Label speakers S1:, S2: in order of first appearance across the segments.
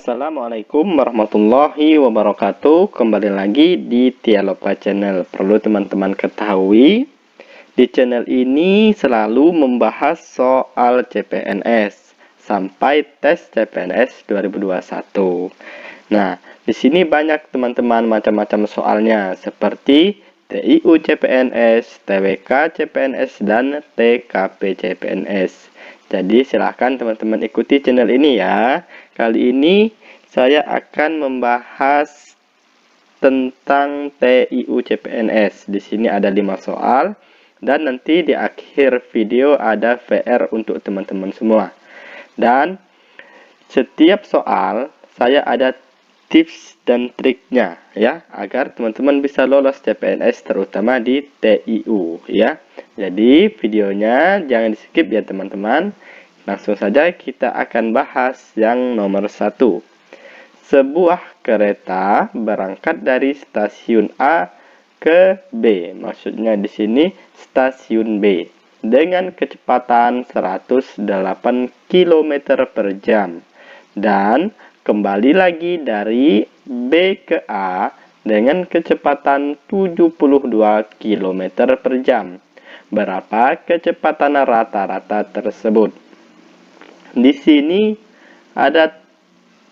S1: Assalamualaikum warahmatullahi wabarakatuh. Kembali lagi di Tialopa Channel. Perlu teman-teman ketahui, di channel ini selalu membahas soal CPNS sampai tes CPNS 2021. Nah, di sini banyak teman-teman macam-macam soalnya seperti TIU CPNS, TWK CPNS, dan TKP CPNS. Jadi silahkan teman-teman ikuti channel ini ya. Kali ini saya akan membahas tentang TIU CPNS. Di sini ada 5 soal dan nanti di akhir video ada VR untuk teman-teman semua. Dan setiap soal saya ada tips dan triknya ya, agar teman-teman bisa lolos CPNS terutama di TIU ya. Jadi videonya jangan di-skip ya teman-teman. Langsung saja kita akan bahas yang nomor 1. Sebuah kereta berangkat dari stasiun A ke B. Maksudnya di sini stasiun B dengan kecepatan 108 km per jam dan kembali lagi dari B ke A dengan kecepatan 72 km per jam. Berapa kecepatan rata-rata tersebut? Di sini ada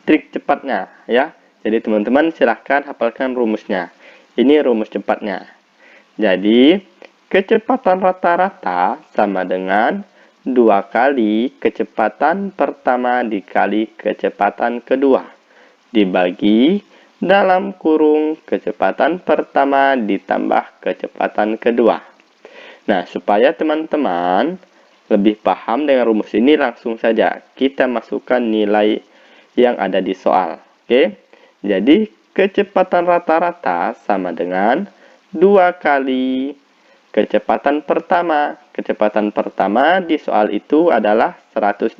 S1: trik cepatnya ya. Jadi teman-teman silahkan hafalkan rumusnya. Ini rumus cepatnya. Jadi kecepatan rata-rata sama dengan 2 kali kecepatan pertama dikali kecepatan kedua dibagi dalam kurung kecepatan pertama ditambah kecepatan kedua. Nah, supaya teman-teman lebih paham dengan rumus ini, langsung saja kita masukkan nilai yang ada di soal. Oke. Jadi kecepatan rata-rata sama dengan 2 kali kecepatan pertama. Kecepatan pertama di soal itu adalah 108.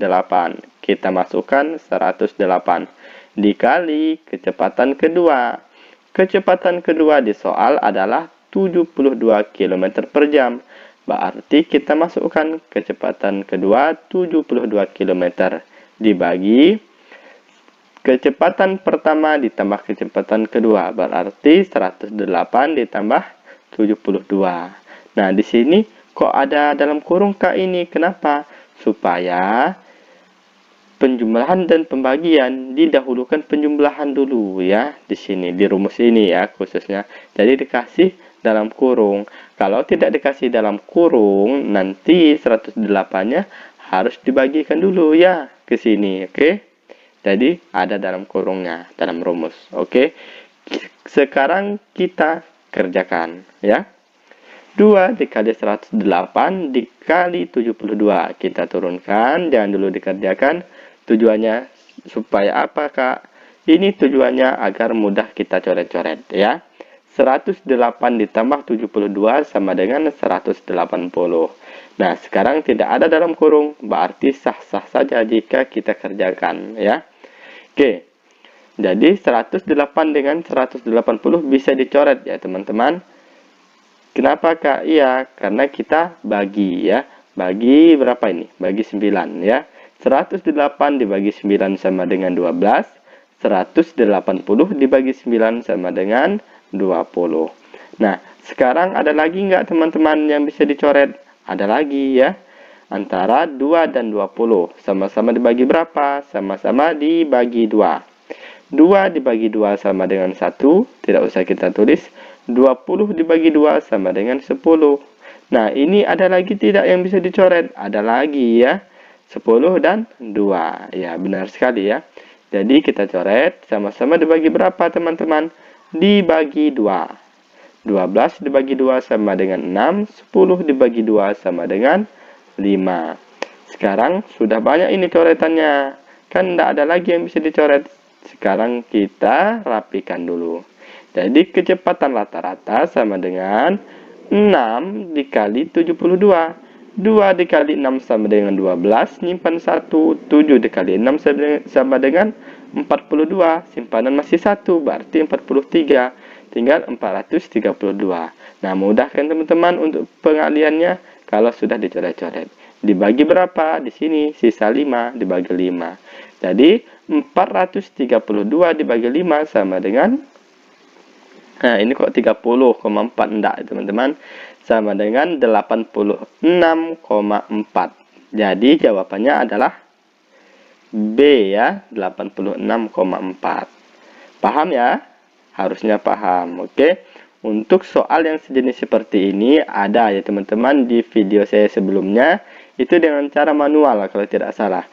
S1: Kita masukkan 108 dikali kecepatan kedua. Kecepatan kedua di soal adalah 72 km per jam. Berarti kita masukkan kecepatan kedua 72 km dibagi kecepatan pertama ditambah kecepatan kedua, berarti 108 ditambah 72. Nah, di sini kok ada dalam kurung Kak ini? Kenapa? Supaya penjumlahan dan pembagian didahulukan penjumlahan dulu ya. Di sini di rumus ini ya khususnya. Jadi dikasih dalam kurung. Kalau tidak dikasih dalam kurung, nanti 108-nya harus dibagikan dulu ya ke sini, oke? Jadi ada dalam kurungnya, dalam rumus, oke? Sekarang kita kerjakan ya. 2 dikali 108 dikali 72. Kita turunkan, jangan dulu dikerjakan. Tujuannya supaya apa, Kak? Ini tujuannya agar mudah kita coret-coret ya. 108 ditambah 72 sama dengan 180. Nah, sekarang tidak ada dalam kurung, berarti sah-sah saja jika kita kerjakan ya. Oke. Jadi 108 dengan 180 bisa dicoret ya, teman-teman. Kenapa, Kak? Iya, karena kita bagi ya. Bagi berapa ini? Bagi 9 ya. 108 dibagi 9 sama dengan 12. 180 dibagi 9 sama dengan 20. Nah, sekarang ada lagi nggak teman-teman yang bisa dicoret? Ada lagi ya. Antara 2 dan 20. Sama-sama dibagi berapa? Sama-sama dibagi 2. 2 dibagi 2 sama dengan 1. Tidak usah kita tulis. 20 dibagi 2 sama dengan 10. Nah, ini ada lagi tidak yang bisa dicoret? Ada lagi ya. 10 dan 2. Ya, benar sekali ya. Jadi kita coret. Sama-sama dibagi berapa teman-teman? Dibagi 2. 12 dibagi 2 sama dengan 6. 10 dibagi 2 sama dengan 5. Sekarang sudah banyak ini coretannya. Kan tidak ada lagi yang bisa dicoret. Sekarang kita rapikan dulu. Jadi kecepatan rata-rata sama dengan 6 dikali 72. 2 dikali 6 sama dengan 12. Nyimpan 1. 7 dikali 6 sama dengan 42, simpanan masih 1, berarti 43, tinggal 432. Nah, mudah kan teman-teman untuk pengaliannya kalau sudah dicoret-coret. Dibagi berapa? Di sini sisa 5 dibagi 5. Jadi 432 dibagi 5 sama dengan, nah ini kok 30,4, enggak teman-teman, sama dengan 86,4. Jadi jawabannya adalah B ya, 86,4. Paham ya? Harusnya paham. Oke. Untuk soal yang sejenis seperti ini ada ya teman-teman di video saya sebelumnya, itu dengan cara manual kalau tidak salah.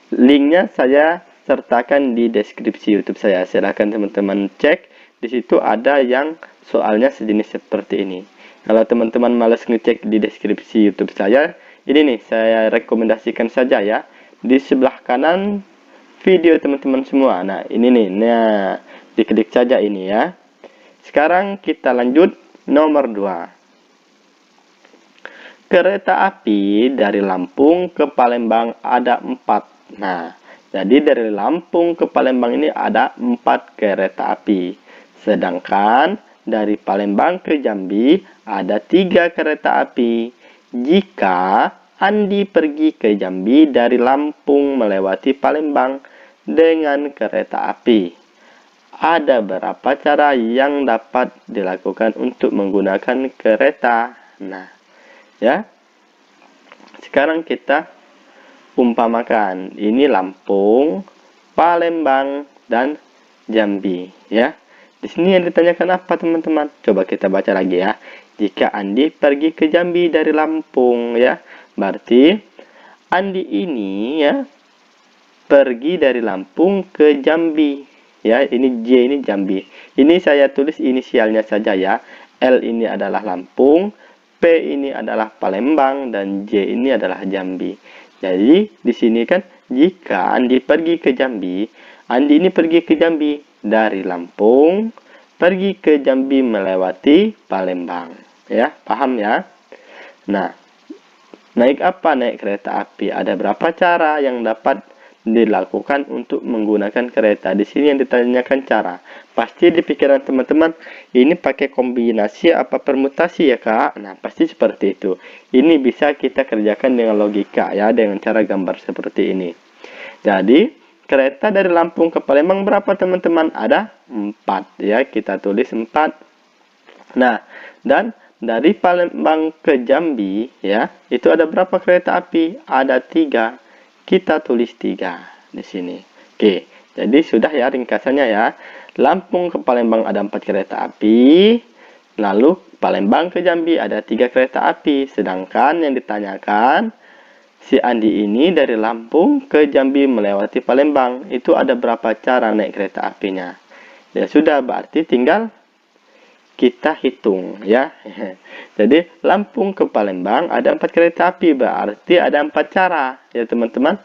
S1: Linknya saya sertakan di deskripsi YouTube saya. Silahkan teman-teman cek. Di situ ada yang soalnya sejenis seperti ini. Kalau teman-teman males ngecek di deskripsi YouTube saya, ini nih saya rekomendasikan saja ya. Di sebelah kanan video teman-teman semua. Nah, ini nih. Nah, diklik saja ini ya. Sekarang kita lanjut nomor 2. Kereta api dari Lampung ke Palembang ada 4. Nah, jadi dari Lampung ke Palembang ini ada 4 kereta api. Sedangkan dari Palembang ke Jambi ada 3 kereta api. Jika Andi pergi ke Jambi dari Lampung melewati Palembang dengan kereta api, ada berapa cara yang dapat dilakukan untuk menggunakan kereta? Nah, ya. Sekarang kita umpamakan ini Lampung, Palembang, dan Jambi, ya. Di sini yang ditanyakan apa, teman-teman? Coba kita baca lagi ya. Jika Andi pergi ke Jambi dari Lampung, ya. Berarti Andi ini ya pergi dari Lampung ke Jambi. Ya, ini J ini Jambi. Ini saya tulis inisialnya saja ya. L ini adalah Lampung, P ini adalah Palembang, dan J ini adalah Jambi. Jadi di sini kan jika Andi pergi ke Jambi, Andi ini pergi ke Jambi dari Lampung, pergi ke Jambi melewati Palembang. Ya, paham ya? Nah, naik apa? Naik kereta api. Ada berapa cara yang dapat dilakukan untuk menggunakan kereta? Di sini yang ditanyakan cara. Pasti di pikiran teman-teman, ini pakai kombinasi apa permutasi ya kak? Nah, pasti seperti itu. Ini bisa kita kerjakan dengan logika ya, dengan cara gambar seperti ini. Jadi kereta dari Lampung ke Palembang berapa teman-teman? Ada 4 ya, kita tulis 4. Nah, dan dari Palembang ke Jambi ya, itu ada berapa kereta api? Ada 3. Kita tulis 3 di sini. Oke, jadi sudah ya ringkasannya ya. Lampung ke Palembang ada 4 kereta api. Lalu Palembang ke Jambi ada 3 kereta api. Sedangkan yang ditanyakan, si Andi ini dari Lampung ke Jambi melewati Palembang. Itu ada berapa cara naik kereta apinya? Ya sudah, berarti tinggal kita hitung ya. Jadi Lampung ke Palembang ada 4 kereta api, berarti ada 4 cara ya teman-teman.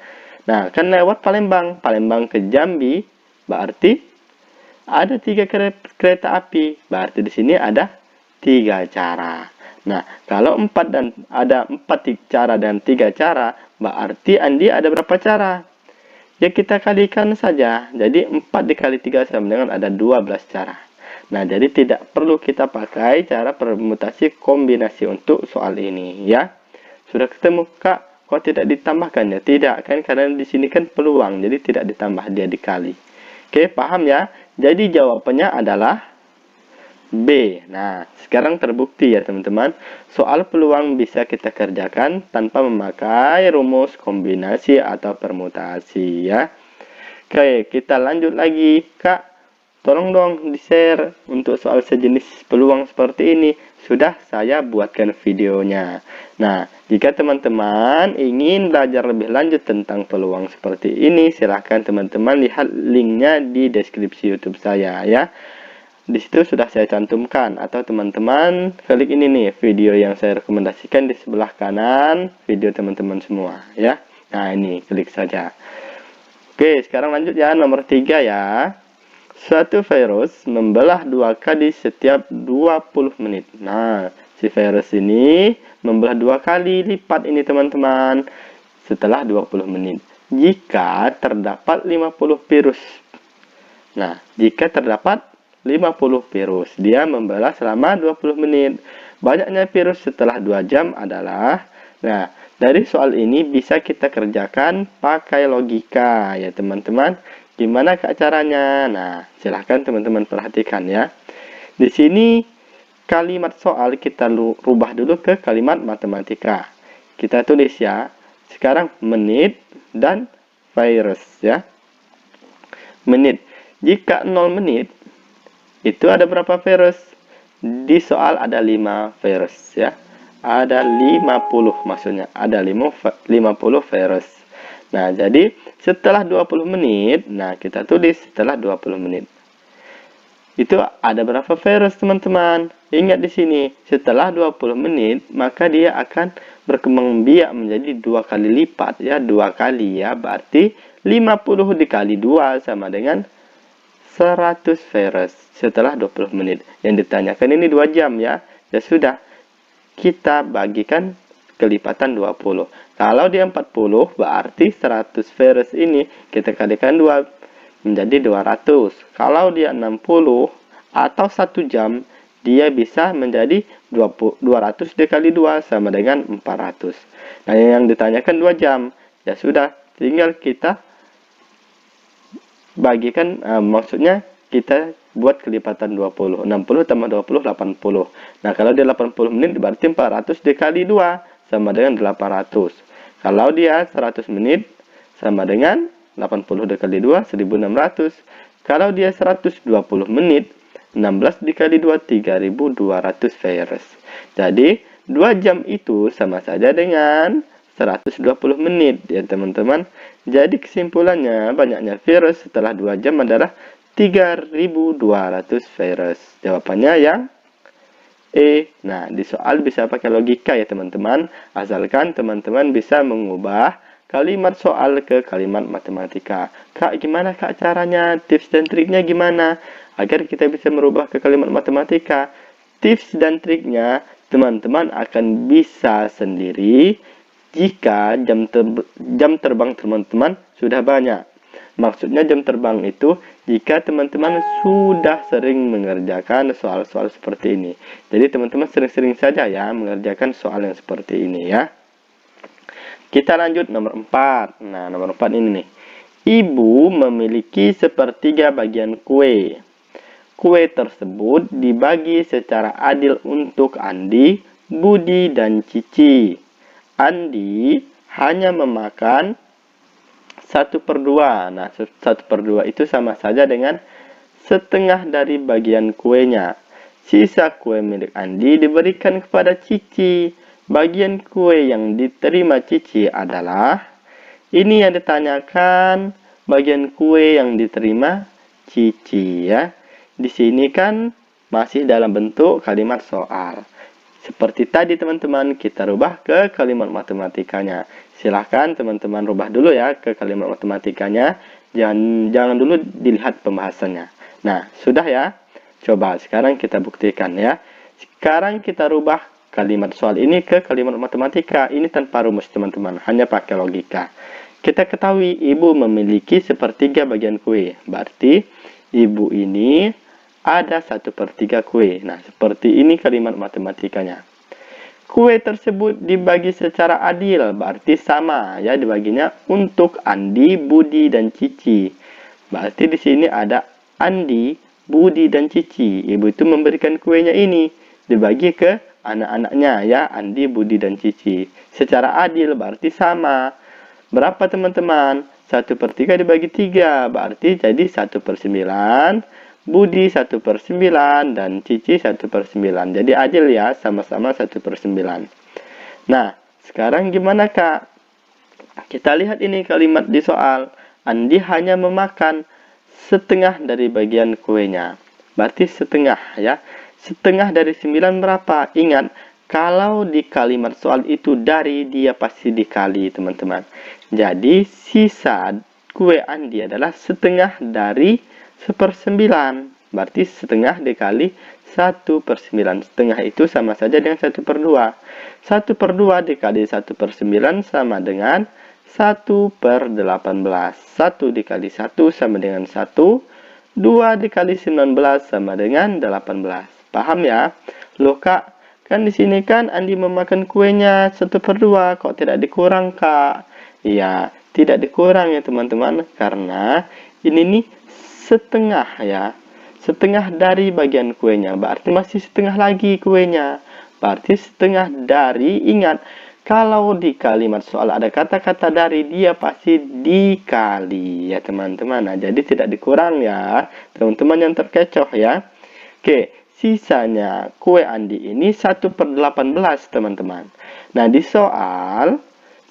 S1: Nah, kan lewat Palembang, Palembang ke Jambi, berarti ada 3 kereta api, berarti di sini ada 3 cara. Nah, kalau 4 dan ada 4 cara dan 3 cara, berarti Andi ada berapa cara? Ya kita kalikan saja. Jadi 4 dikali 3 sama dengan ada 12 cara. Nah, jadi tidak perlu kita pakai cara permutasi kombinasi untuk soal ini ya. Sudah ketemu kak, kok tidak ditambahkan ya? Tidak kan, karena di sini kan peluang, jadi tidak ditambah, dia dikali. Oke, paham ya? Jadi jawabannya adalah B. Nah, sekarang terbukti ya teman-teman, soal peluang bisa kita kerjakan tanpa memakai rumus kombinasi atau permutasi ya. Oke, kita lanjut lagi kak. Tolong dong di-share untuk soal sejenis peluang seperti ini. Sudah saya buatkan videonya. Nah, jika teman-teman ingin belajar lebih lanjut tentang peluang seperti ini, silahkan teman-teman lihat linknya di deskripsi YouTube saya ya. Di situ sudah saya cantumkan, atau teman-teman klik ini nih video yang saya rekomendasikan di sebelah kanan video teman-teman semua ya. Nah, ini klik saja. Oke, sekarang lanjut ya, nomor 3 ya. Suatu virus membelah 2 kali setiap 20 menit. Nah, si virus ini membelah 2 kali lipat ini teman-teman setelah 20 menit. Jika terdapat 50 virus. Nah, jika terdapat 50 virus, dia membelah selama 20 menit. Banyaknya virus setelah 2 jam adalah, nah, Dari soal ini bisa kita kerjakan pakai logika ya teman-teman. Gimana Kak caranya? Nah, silahkan teman-teman perhatikan ya. Di sini kalimat soal kita rubah dulu ke kalimat matematika. Kita tulis ya. Sekarang menit dan virus ya. Menit. Jika 0 menit, itu ada berapa virus? Di soal ada 5 virus ya. Ada 50 maksudnya. Ada 50 virus. Nah, jadi setelah 20 menit, nah kita tulis setelah 20 menit. Itu ada berapa virus teman-teman? Ingat di sini, setelah 20 menit, maka dia akan berkembang biak menjadi 2 kali lipat ya, 2 kali ya. Berarti 50 dikali 2 sama dengan 100 virus setelah 20 menit. Yang ditanyakan ini 2 jam ya. Ya sudah, kita bagikan kelipatan 20. Kalau dia 40, berarti 100 virus ini kita kalikan 2 menjadi 200. Kalau dia 60 atau 1 jam, dia bisa menjadi 200 dikali 2 sama dengan 400. Nah, yang ditanyakan 2 jam. Ya sudah, tinggal kita bagikan, maksudnya kita buat kelipatan 20. 60 tambah 20, 80. Nah, kalau dia 80 menit berarti 400 dikali 2 sama dengan 800. Kalau dia 100 menit sama dengan 80 dikali 2, 1600. Kalau dia 120 menit, 16 dikali 2, 3200 virus. Jadi, 2 jam itu sama saja dengan 120 menit ya teman-teman. Jadi kesimpulannya banyaknya virus setelah 2 jam adalah 3200 virus. Jawabannya yang E. Nah, di soal bisa pakai logika ya teman-teman. Asalkan teman-teman bisa mengubah kalimat soal ke kalimat matematika. Kak, gimana Kak caranya? Tips dan triknya gimana? Agar kita bisa merubah ke kalimat matematika. Tips dan triknya teman-teman akan bisa sendiri jika jam terbang teman-teman sudah banyak. Maksudnya jam terbang itu jika teman-teman sudah sering mengerjakan soal-soal seperti ini. Jadi teman-teman sering-sering saja ya mengerjakan soal yang seperti ini ya. Kita lanjut nomor 4. Nah, nomor 4 ini nih. Ibu memiliki sepertiga bagian kue. Kue tersebut dibagi secara adil untuk Andi, Budi, dan Cici. Andi hanya memakan 1/2. Nah, 1/2 itu sama saja dengan setengah dari bagian kuenya. Sisa kue milik Andi diberikan kepada Cici. Bagian kue yang diterima Cici adalah, ini yang ditanyakan, bagian kue yang diterima Cici ya. Di sini kan masih dalam bentuk kalimat soal. Seperti tadi teman-teman, kita rubah ke kalimat matematikanya. Silahkan teman-teman rubah dulu ya ke kalimat matematikanya. Jangan dulu dilihat pembahasannya. Nah, sudah ya. Coba sekarang kita buktikan ya. Sekarang kita rubah kalimat soal ini ke kalimat matematika. Ini tanpa rumus teman-teman, hanya pakai logika. Kita ketahui ibu memiliki sepertiga bagian kue. Berarti ibu ini ada 1/3 kue. Nah, seperti ini kalimat matematikanya. Kue tersebut dibagi secara adil, berarti sama ya dibaginya untuk Andi, Budi, dan Cici. Berarti di sini ada Andi, Budi, dan Cici. Ibu itu memberikan kuenya ini dibagi ke anak-anaknya ya, Andi, Budi, dan Cici. Secara adil berarti sama. Berapa teman-teman? 1/3 dibagi 3, berarti jadi 1/9. Budi 1/9 dan Cici 1/9. Jadi adil ya, sama-sama 1/9. Nah, sekarang gimana Kak? Kita lihat ini kalimat di soal. Andi hanya memakan setengah dari bagian kuenya. Berarti setengah ya. Setengah dari 9 berapa? Ingat, kalau di kalimat soal itu dari, dia pasti dikali teman-teman. Jadi sisa kue Andi adalah setengah dari 1/9. Berarti setengah dikali 1/9. Setengah itu sama saja dengan 1/2. 1/2 dikali 1/9 sama dengan 1/18. 1 dikali 1 sama dengan 1. 2 dikali 19 sama dengan 18. Paham ya? Loh Kak, Kan di sini kan Andi memakan kuenya 1/2, kok tidak dikurang, Kak? Iya, tidak dikurang ya teman-teman, karena ini nih setengah ya. Setengah dari bagian kuenya, berarti masih setengah lagi kuenya. Berarti setengah dari, ingat, kalau di kalimat soal ada kata-kata dari, dia pasti dikali ya teman-teman. Nah, jadi tidak dikurang ya, teman-teman yang terkecoh ya. Oke, sisanya kue Andi ini 1/18 teman-teman. Nah, di soal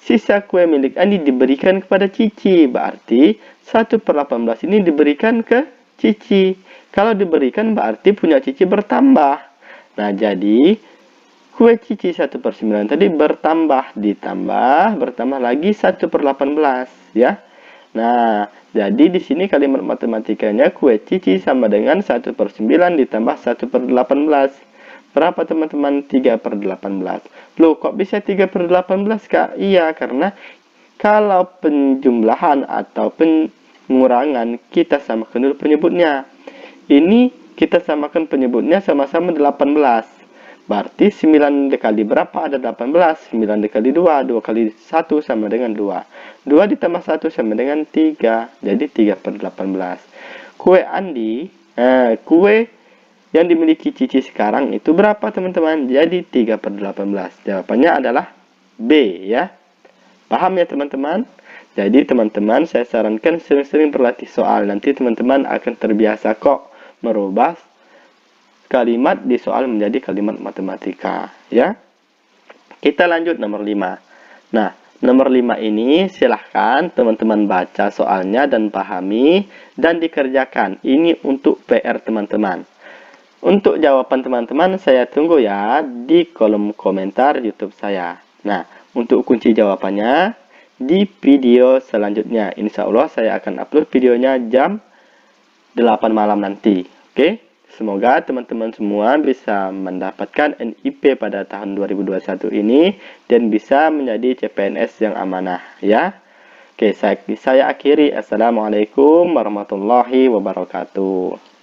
S1: sisa kue milik Andi diberikan kepada Cici, berarti 1/18 ini diberikan ke Cici. Kalau diberikan berarti punya Cici bertambah. Nah, jadi kue Cici 1/9 tadi bertambah, bertambah lagi 1/18 ya. Nah, jadi di sini kalimat matematikanya kue Cici sama dengan 1/9 ditambah 1/18. Berapa teman-teman? 3/18. Loh, kok bisa 3/18, Kak? Iya, karena kalau penjumlahan atau pengurangan kita samakan dulu penyebutnya. Ini kita samakan penyebutnya sama-sama 18. Berarti 9 dikali berapa? Ada 18. 9 dikali 2, 2 kali 1 sama dengan 2. 2 ditambah 1 sama dengan 3. Jadi 3/18. Kue Andi, kue yang dimiliki Cici sekarang itu berapa teman-teman? Jadi 3/18. Jawabannya adalah B ya. Paham ya teman-teman? Jadi teman-teman saya sarankan sering-sering berlatih soal. Nanti teman-teman akan terbiasa kok merubah kalimat di soal menjadi kalimat matematika ya. Kita lanjut nomor 5. Nah, nomor 5 ini silahkan teman-teman baca soalnya dan pahami dan dikerjakan. Ini untuk PR teman-teman. Untuk jawaban teman-teman saya tunggu ya di kolom komentar YouTube saya. Nah, untuk kunci jawabannya di video selanjutnya. Insya Allah saya akan upload videonya jam 8 malam nanti. Oke? Semoga teman-teman semua bisa mendapatkan NIP pada tahun 2021 ini dan bisa menjadi CPNS yang amanah ya. Oke, saya akhiri. Assalamualaikum warahmatullahi wabarakatuh.